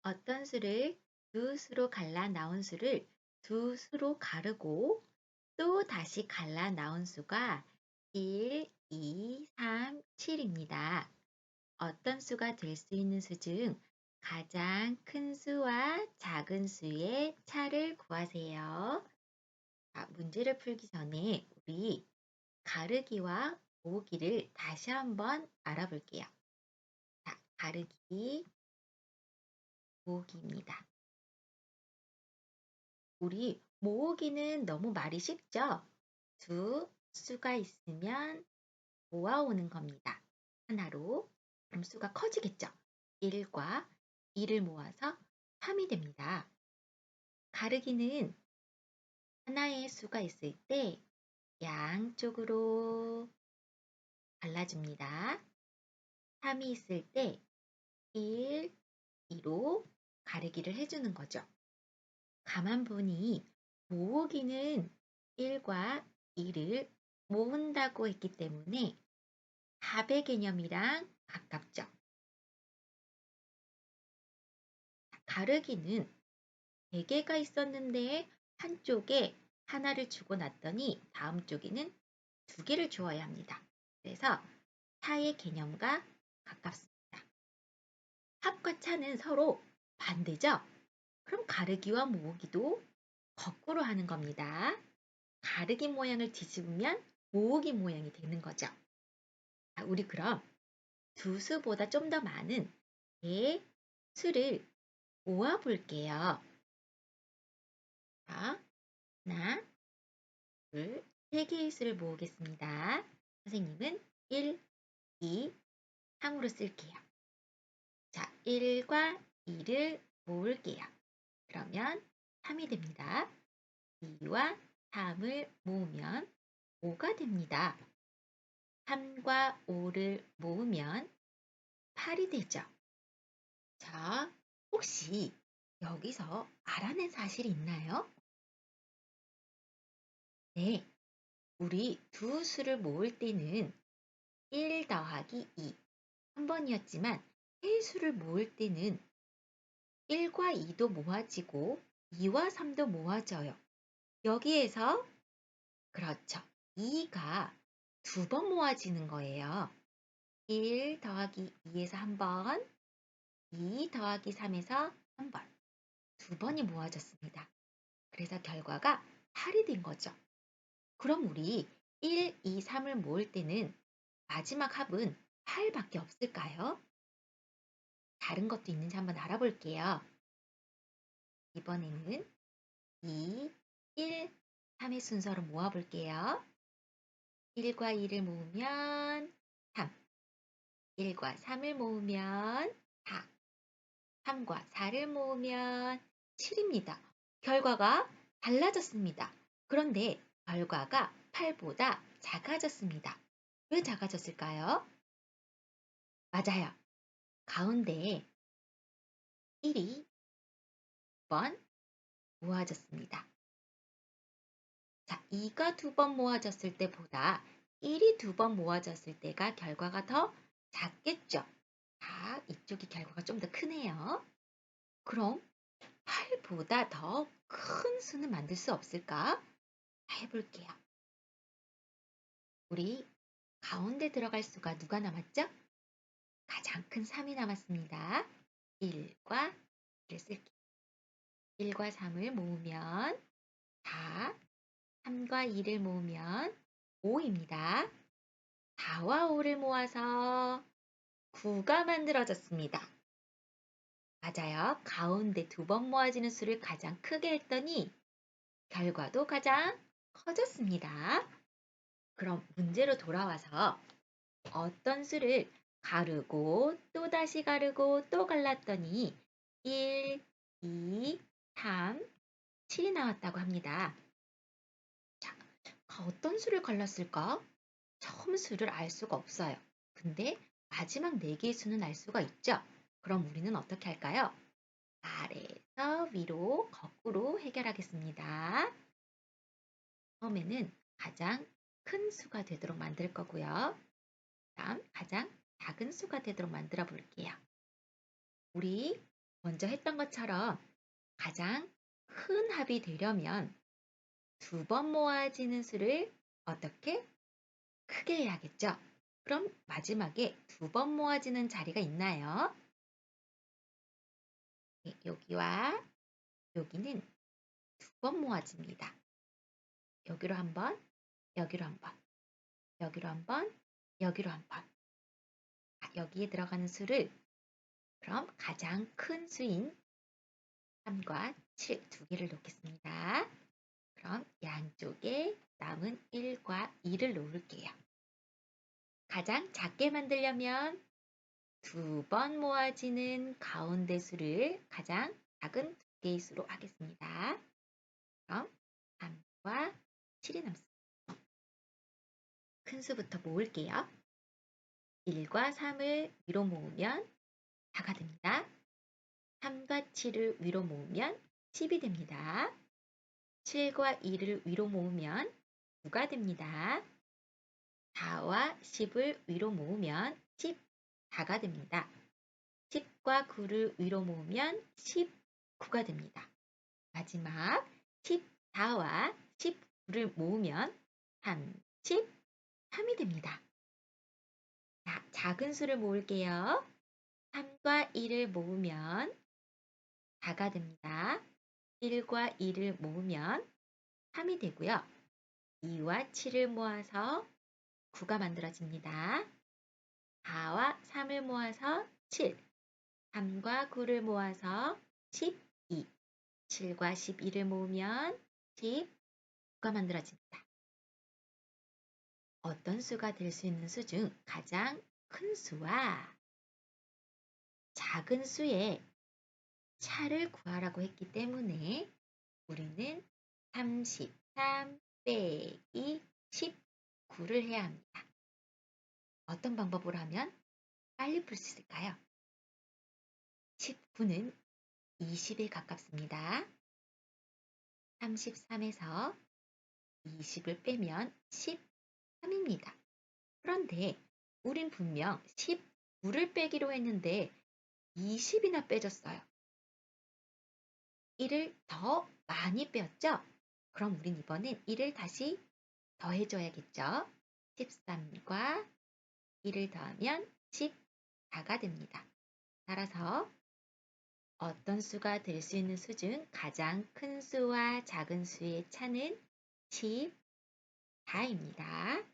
어떤 수를 두 수로 갈라 나온 수를 두 수로 가르고 또 다시 갈라 나온 수가 1, 2, 3, 7입니다. 어떤 수가 될 수 있는 수 중 가장 큰 수와 작은 수의 차를 구하세요. 자, 문제를 풀기 전에 우리 가르기와 모으기를 다시 한번 알아볼게요. 자, 가르기, 모으기입니다. 우리 모으기는 너무 말이 쉽죠? 두 수가 있으면 모아오는 겁니다. 하나로. 그럼 수가 커지겠죠? 1과 2를 모아서 3이 됩니다. 가르기는 하나의 수가 있을 때 양쪽으로 갈라줍니다. 3이 있을 때 1, 2로 가르기를 해주는 거죠. 가만 보니 모으기는 1과 2를 모은다고 했기 때문에 합의 개념이랑 가깝죠. 가르기는 4개가 있었는데 한쪽에 하나를 주고 놨더니 다음 쪽에는 2개를 주어야 합니다. 그래서 차의 개념과 가깝습니다. 합과 차는 서로 반대죠? 그럼 가르기와 모으기도 거꾸로 하는 겁니다. 가르기 모양을 뒤집으면 모으기 모양이 되는 거죠. 자, 우리 그럼 두 수보다 좀 더 많은 개 수를 모아 볼게요. 자, 하나, 둘, 세 개의 수를 모으겠습니다. 선생님은 1, 2, 3으로 쓸게요. 자, 1과 2를 모을게요. 그러면 3이 됩니다. 2와 3을 모으면 5가 됩니다. 3과 5를 모으면 8이 되죠. 자, 혹시 여기서 알아낸 사실이 있나요? 네, 우리 두 수를 모을 때는 1 더하기 2, 한 번이었지만 세 수를 모을 때는 1과 2도 모아지고 2와 3도 모아져요. 여기에서 그렇죠. 2가 두 번 모아지는 거예요. 1 더하기 2에서 한 번, 2 더하기 3에서 한 번, 두 번이 모아졌습니다. 그래서 결과가 8이 된 거죠. 그럼 우리 1, 2, 3을 모을 때는 마지막 합은 8밖에 없을까요? 다른 것도 있는지 한번 알아볼게요. 이번에는 2, 1, 3의 순서로 모아볼게요. 1과 2를 모으면 3, 1과 3을 모으면 4, 3과 4를 모으면 7입니다. 결과가 달라졌습니다. 그런데 결과가 8보다 작아졌습니다. 왜 작아졌을까요? 맞아요. 가운데에 1이 2번 모아졌습니다. 자, 2가 2번 모아졌을 때보다 1이 2번 모아졌을 때가 결과가 더 작겠죠. 자, 이쪽이 결과가 좀 더 크네요. 그럼 8보다 더 큰 수는 만들 수 없을까? 해볼게요. 우리 가운데 들어갈 수가 누가 남았죠? 가장 큰 3이 남았습니다. 1과 1을 쓸게요. 1과 3을 모으면 4, 3과 2를 모으면 5입니다. 4와 5를 모아서 9가 만들어졌습니다. 맞아요. 가운데 2번 모아지는 수를 가장 크게 했더니 결과도 가장 커졌습니다. 그럼 문제로 돌아와서 어떤 수를 가르고 또 다시 가르고 또 갈랐더니 1, 2, 3, 7이 나왔다고 합니다. 자, 어떤 수를 갈랐을까? 처음 수를 알 수가 없어요. 근데 마지막 4개의 수는 알 수가 있죠. 그럼 우리는 어떻게 할까요? 아래에서 위로 거꾸로 해결하겠습니다. 처음에는 가장 큰 수가 되도록 만들 거고요. 다음 가장 작은 수가 되도록 만들어 볼게요. 우리 먼저 했던 것처럼 가장 큰 합이 되려면 두 번 모아지는 수를 어떻게 크게 해야겠죠? 그럼 마지막에 두 번 모아지는 자리가 있나요? 네, 여기와 여기는 두 번 모아집니다. 여기로 한 번, 여기로 한 번, 여기로 한 번, 여기로 한 번. 여기에 들어가는 수를 그럼 가장 큰 수인 3과 7 두 개를 놓겠습니다. 그럼 양쪽에 남은 1과 2를 놓을게요. 가장 작게 만들려면 두 번 모아지는 가운데 수를 가장 작은 두 개의 수로 하겠습니다. 그럼 3과 7이 남습니다. 큰 수부터 모을게요. 1과 3을 위로 모으면 4가 됩니다. 3과 7을 위로 모으면 10이 됩니다. 7과 2를 위로 모으면 9가 됩니다. 4와 10을 위로 모으면 14가 됩니다. 10과 9를 위로 모으면 19가 됩니다. 마지막 14와 19를 모으면 33이 됩니다. 자, 작은 수를 모을게요. 3과 1을 모으면 4가 됩니다. 1과 2를 모으면 3이 되고요. 2와 7을 모아서 9가 만들어집니다. 4와 3을 모아서 7, 3과 9를 모아서 12, 7과 12를 모으면 19가 만들어집니다. 어떤 수가 될 수 있는 수 중 가장 큰 수와 작은 수의 차를 구하라고 했기 때문에 우리는 33 빼기 19를 해야 합니다. 어떤 방법으로 하면 빨리 풀 수 있을까요? 19는 20에 가깝습니다. 33에서 20을 빼면 13입니다. 그런데 우린 분명 19를 빼기로 했는데 20이나 빼졌어요. 1을 더 많이 빼었죠? 그럼 우린 이번엔 1을 다시 더해줘야겠죠? 13과 1을 더하면 14가 됩니다. 따라서 어떤 수가 될 수 있는 수 중 가장 큰 수와 작은 수의 차는 14입니다.